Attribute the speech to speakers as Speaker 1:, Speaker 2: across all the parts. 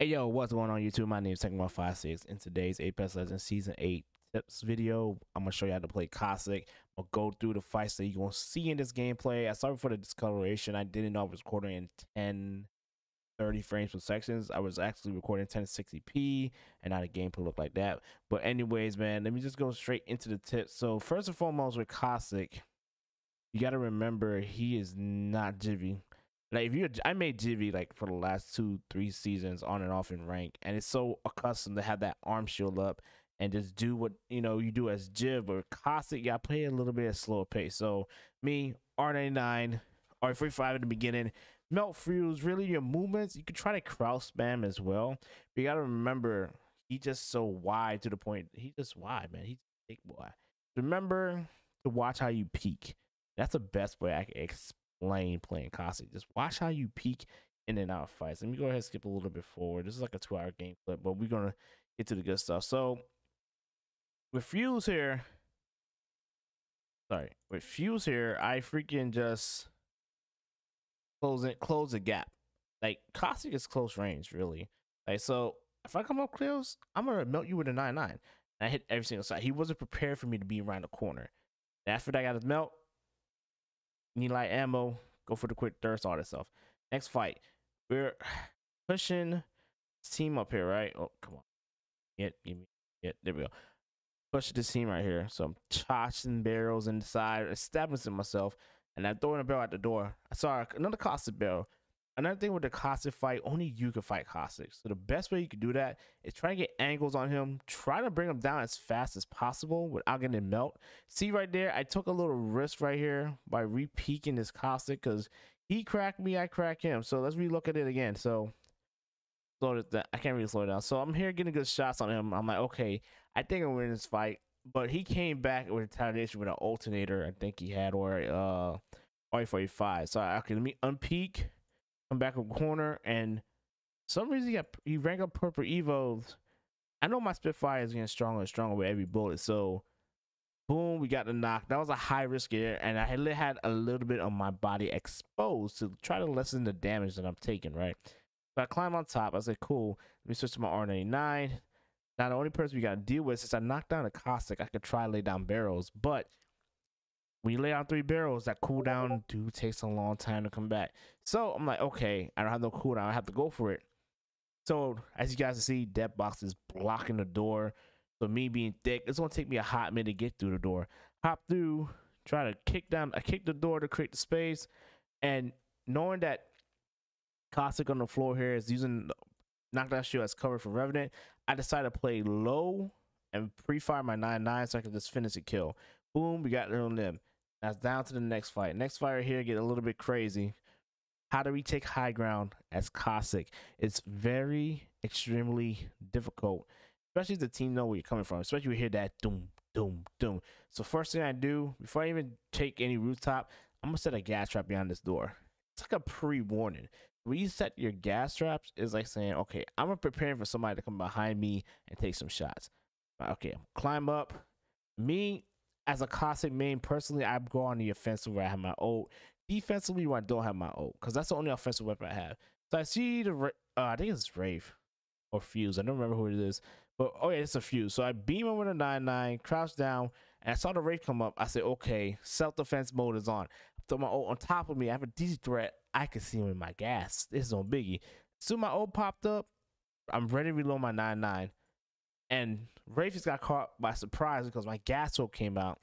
Speaker 1: Hey yo, what's going on YouTube? My name is Tech156. In today's Apex Legends Season 8 tips video, I'm going to show you how to play Caustic. I'll go through the fights that you're going to see in this gameplay. Sorry for the discoloration. I didn't know I was recording in 1030 frames per sections. I was actually recording 1060p and not a gameplay look like that. But anyways, man, let me just go straight into the tips. So first and foremost with Caustic, you got to remember he is not Jivy. Like I made Jivy like for the last 2-3 seasons on and off in rank, and it's so accustomed to have that arm shield up and just do what you do as Jiv. But Caustic, you gotta play a little bit at slower pace. So me, R99, R45 at the beginning, melt fuse, really your movements. You could try to crouch spam as well. But you gotta remember he's just so wide to the point. He's just wide, man. He's a big boy. Remember to watch how you peek. That's the best way I can explain playing Caustic. Just watch how you peek in and out of fights. Let me go ahead and skip a little bit forward. This is like a 2-hour game clip, but we're gonna get to the good stuff. So with Fuse here, I freaking just close the gap. Like Caustic is close range, really. Like, so if I come up close, I'm gonna melt you with a 9-9. And I hit every single side. He wasn't prepared for me to be around the corner. After that, I got his melt. Need light ammo, go for the quick thirst, all that stuff. Next fight, we're pushing team up here, right? Oh, come on. There we go. Push this team right here. So I'm tossing barrels inside, establishing myself, and I'm throwing a barrel at the door. I saw another Caustic barrel. Another thing with the Caustic fight, only you can fight Caustic. So the best way you can do that is try to get angles on him. Try to bring him down as fast as possible without getting him melt. See right there, I took a little risk right here by re-peeking this Caustic because he cracked me, I cracked him. So let's re-look at it again. So I can't really slow it down. So I'm here getting good shots on him. I'm like, okay, I think I'm winning this fight. But he came back with retaliation with an alternator, I think he had, or R45. So okay, let me unpeak. Come back a corner, and some reason he ranked up purple evos. I know my Spitfire is getting stronger and stronger with every bullet. So boom, we got the knock. That was a high risk here, and I had a little bit of my body exposed to try to lessen the damage that I'm taking, right? So I climb on top. I said, cool, let me switch to my R99. Now the only person we got to deal with, since I knocked down a Caustic, I could try to lay down barrels, but when you lay out 3 barrels, that cooldown takes a long time to come back. So I'm like, okay, I don't have no cooldown. I have to go for it. So as you guys can see, that box is blocking the door. So me being thick, it's gonna take me a hot minute to get through the door. Hop through, try to kick down. I kick the door to create the space, and knowing that Caustic on the floor here is using knockdown shield as cover for Revenant, I decided to play low and pre-fire my 9-9 so I can just finish the kill. Boom, we got it on them. That's down to the next fight. Next fight right here get a little bit crazy. How do we take high ground as Caustic? It's very extremely difficult, especially if the team know where you're coming from. Especially when you hear that doom, doom, doom. So first thing I do before I even take any rooftop, I'm gonna set a gas trap behind this door. It's like a pre-warning. When you set your gas traps, it's like saying, okay, I'm preparing for somebody to come behind me and take some shots. Okay, climb up. Me, as a Caustic main, personally, I go on the offensive where I have my ult. Defensively, where I don't have my ult, because that's the only offensive weapon I have. So I see the, I think it's Wraith or Fuse. I don't remember who it is, but oh yeah, it's a Fuse. So I beam him with a 9-9, crouch down, and I saw the Wraith come up. I said, okay, self-defense mode is on. So my ult on top of me, I have a DC threat. I can see him in my gas. This is on Biggie. So my ult popped up. I'm ready to reload my 9-9. And Wraith just got caught by surprise because my gas soap came out.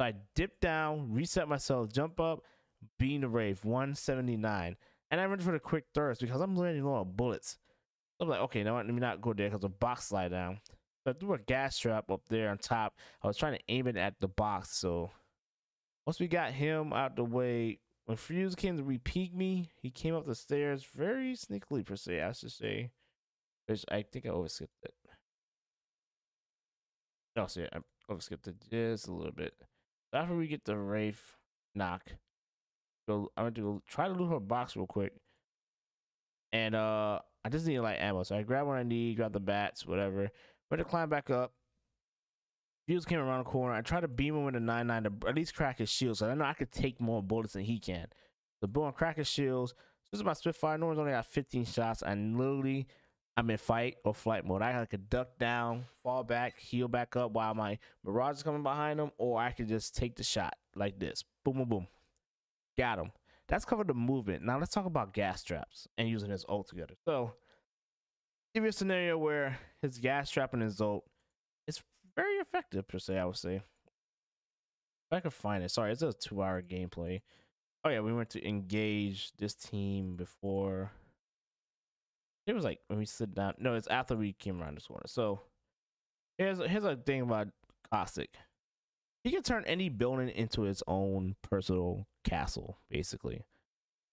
Speaker 1: So I dipped down, reset myself, jump up, beam the Wraith, 179. And I went for the quick thirst because I'm running low on bullets. So I'm like, okay, now let me not go there because the box slide down. So I threw a gas trap up there on top. I was trying to aim it at the box. So once we got him out the way, when Fuse came to re-peek me, he came up the stairs very sneakily, per se, I should say. Which I think I overskipped it. Oh, so yeah, I overskipped it just a little bit. After we get the Wraith knock, I'm going to go try to loot her box real quick. And I just need light ammo. So I grab what I need, grab the bats, whatever. Went to climb back up. Fuse came around the corner. I tried to beam him with a 9-9 to at least crack his shield. So I know I could take more bullets than he can. So boom, crack his shields. This is my Spitfire. No one's only got 15 shots. I literally I'm in fight or flight mode. I could duck down, fall back, heal back up while my Mirage is coming behind them, or I could just take the shot like this. Boom, boom, boom. Got him. That's covered the movement. Now let's talk about gas traps and using his ult together. So give you a scenario where his gas trap and his ult is very effective per se, I would say. If I could find it. Sorry, it's a 2-hour gameplay. Oh yeah, we went to engage this team before. It was like when we sit down. No, it's after we came around this corner. So here's a thing about Caustic. He can turn any building into his own personal castle, basically.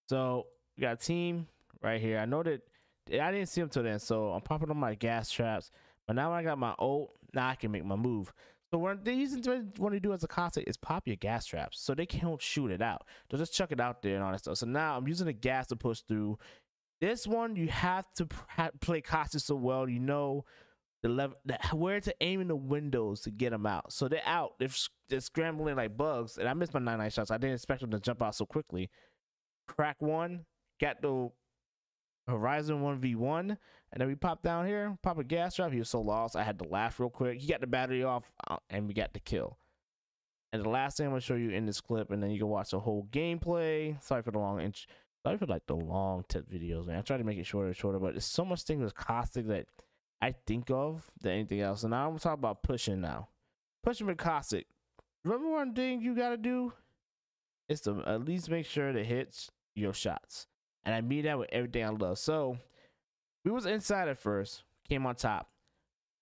Speaker 1: So we got a team right here. I know that I didn't see him till then, so I'm popping on my gas traps. But now I got my ult, now I can make my move. So what they want to do as a Caustic is pop your gas traps, so they can't shoot it out. They'll just chuck it out there and all that stuff. So now I'm using the gas to push through. This one you have to play Caustic so well, you know the level, where to aim in the windows to get them out. So they're out, they're scrambling like bugs, and I missed my 99 shots. I didn't expect them to jump out so quickly. Crack one, got the Horizon 1v1, and then we pop down here, pop a gas trap. He was so lost, I had to laugh real quick. He got the battery off, and we got the kill. And the last thing I'm gonna show you in this clip, and then you can watch the whole gameplay. Sorry for the sorry for like the long tip videos, man. I try to make it shorter and shorter, but there's so much things with Caustic that I think of than anything else. And now I'm gonna talk about pushing now. Pushing with Caustic. Remember one thing you gotta do is to at least make sure to hit your shots. And I mean that with everything I love. So we was inside at first, came on top.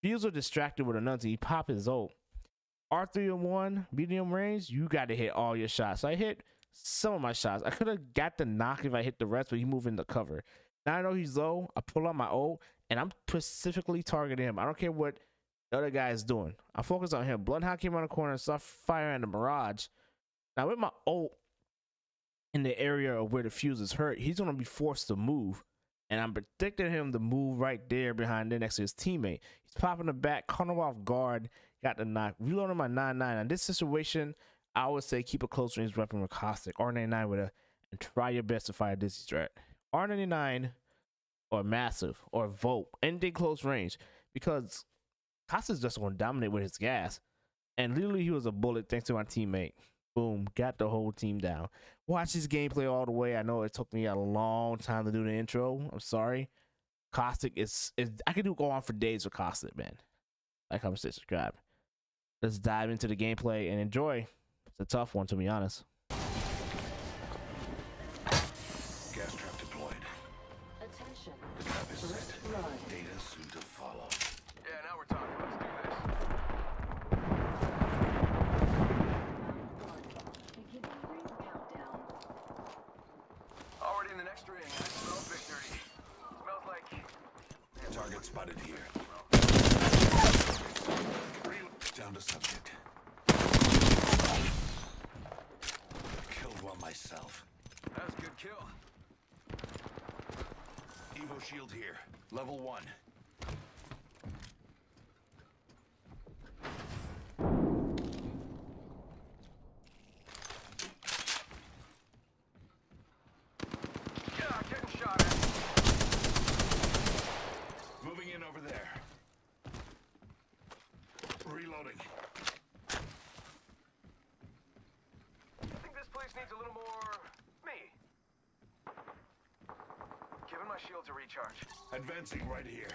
Speaker 1: Fuse were distracted with another. He popped his ult. R3-1, medium range, you got to hit all your shots. So I hit some of my shots. I could have got the knock if I hit the rest, but he moved in the cover. Now I know he's low. I pull out my ult, and I'm specifically targeting him. I don't care what the other guy is doing. I focus on him. Bloodhound came around the corner and started firing the Mirage. Now with my ult in the area of where the fuse is hurt, he's going to be forced to move. And I'm predicting him to move right there behind there next to his teammate. He's popping the back, caught him off guard, got the knock. Reloading my 9.9. In this situation, I would say keep a close range weapon with Caustic. R99 with a, and try your best to fire dizzy threat. R99 or massive or Volt, anything close range, because Caustic's just going to dominate with his gas. And literally, he was a bullet thanks to my teammate. Boom, got the whole team down. Watch this gameplay all the way. I know it took me a long time to do the intro. I'm sorry. Caustic is I could go on for days with Caustic, man. Like, comment, share, subscribe. Let's dive into the gameplay and enjoy. It's a tough one, to be honest.
Speaker 2: Gas trap deployed.
Speaker 3: Attention.
Speaker 2: Trap is
Speaker 3: First
Speaker 2: set.
Speaker 3: blood.
Speaker 2: Data soon to follow.
Speaker 4: Yeah, now we're talking. Let's do this.
Speaker 3: Beginning ring countdown.
Speaker 4: Already in the next ring. I smell victory. Smells like...
Speaker 2: Target spotted here. Down to subject. Killed one myself.
Speaker 4: That was a good kill.
Speaker 2: Evo shield here. Level 1.
Speaker 4: Yeah, getting shot at.
Speaker 2: Moving in over there. Reloading.
Speaker 4: I think this place needs a little more... me. Giving my shields a recharge.
Speaker 2: Advancing right here.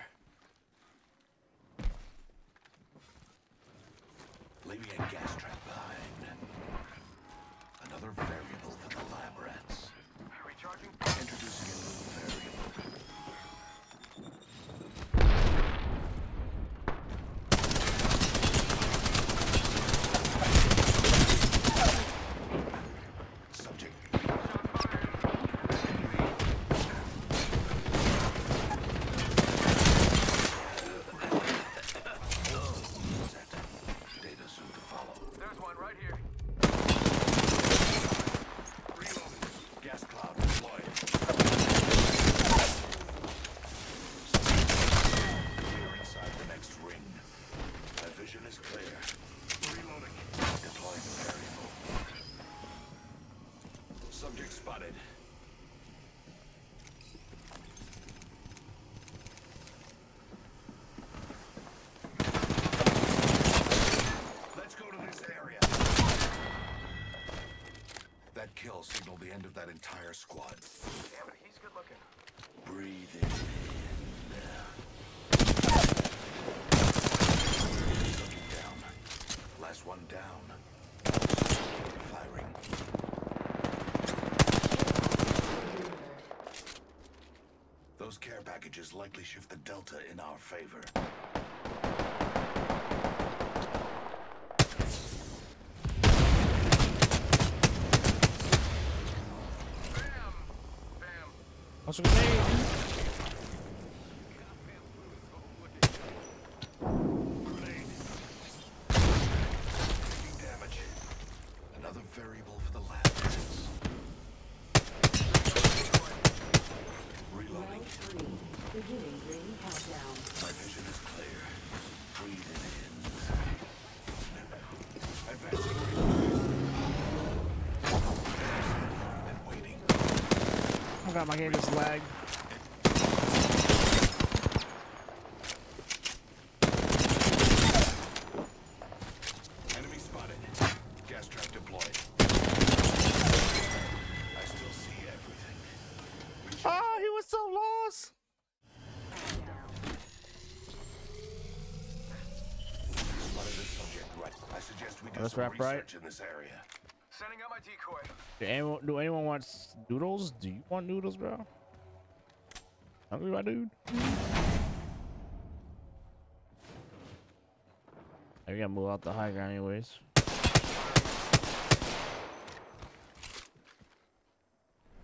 Speaker 2: Leaving a gas trap behind. Another variable for the lab rats.
Speaker 4: Recharging.
Speaker 2: Introducing a new variable. Subject. Set. Data soon to follow.
Speaker 4: There's one right here.
Speaker 2: likely shift the delta in our favor.
Speaker 1: What's your name?
Speaker 2: Damage. Another variable for the lab. Reloading.
Speaker 3: Round 3. Beginning ring countdown.
Speaker 2: My vision is clear. Breathe it in. Advancing. And waiting.
Speaker 1: Oh god, my game just lagged.
Speaker 2: Enemy spotted. Gas trap deployed. I still see everything.
Speaker 1: Oh, he was so lost.
Speaker 2: Spotted the subject right. I suggest we do
Speaker 1: Let's
Speaker 2: some
Speaker 1: wrap right.
Speaker 2: research in this area.
Speaker 4: Sending out my decoy.
Speaker 1: Do anyone want noodles? Do you want noodles, bro? Hungry, my dude? I gotta move out the high ground anyways.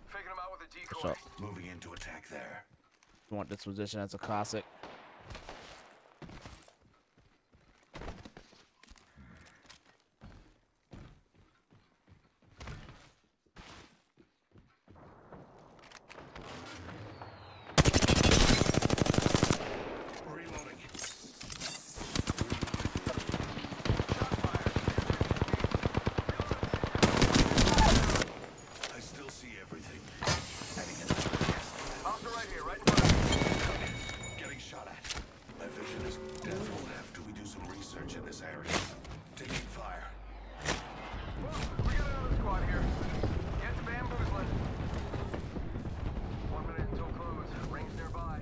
Speaker 4: Faking him out with a decoy.
Speaker 1: So,
Speaker 2: Moving into attack there.
Speaker 1: you want this position as a classic.
Speaker 2: Reloading. I still see everything. Heading in.
Speaker 4: Hostile right here, right in front of me.
Speaker 2: Getting shot at. My vision is definitely after we do some research in this area. Taking fire.
Speaker 4: Whoa, we got another squad here. Get to bamboozling. 1 minute until close. Rings nearby.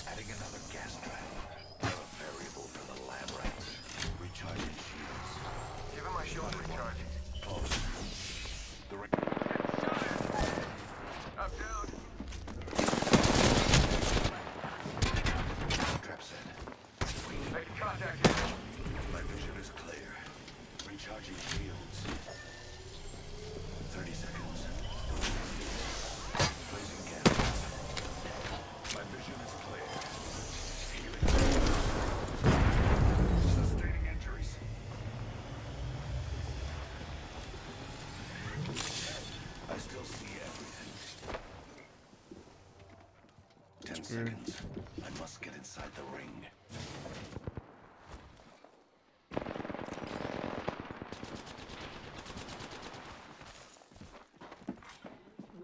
Speaker 2: Adding another gas trap. Another variable for the lab rats. Recharging shields.
Speaker 4: Give him my shield recharge.
Speaker 2: Pause. The
Speaker 4: Shot it. Up, down.
Speaker 2: trap set.
Speaker 4: Making contact here.
Speaker 2: My vision is clear. Recharging shields. 30 seconds. Placing gas. My vision is clear. Healing. Sustaining injuries. I still see everything. 10 seconds. I must get inside the ring.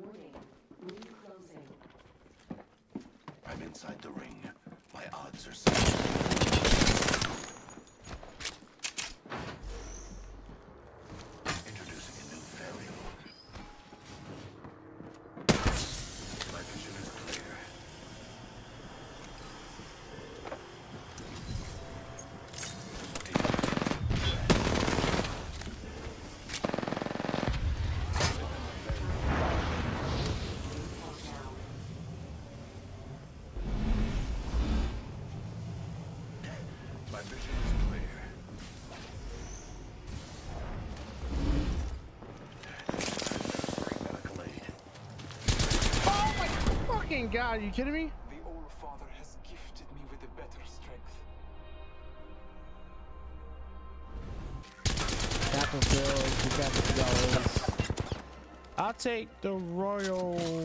Speaker 3: Warning. Ring closing.
Speaker 2: I'm inside the ring. My odds are set. Introducing a new variable. My vision is clear.
Speaker 3: Countdown.
Speaker 2: My vision is clear. Medical aid.
Speaker 1: Oh my fucking god, are you kidding me?
Speaker 5: The All-Father has gifted me with a better strength.
Speaker 1: Captain Bills, the Captain Dollars. I'll take the Royal.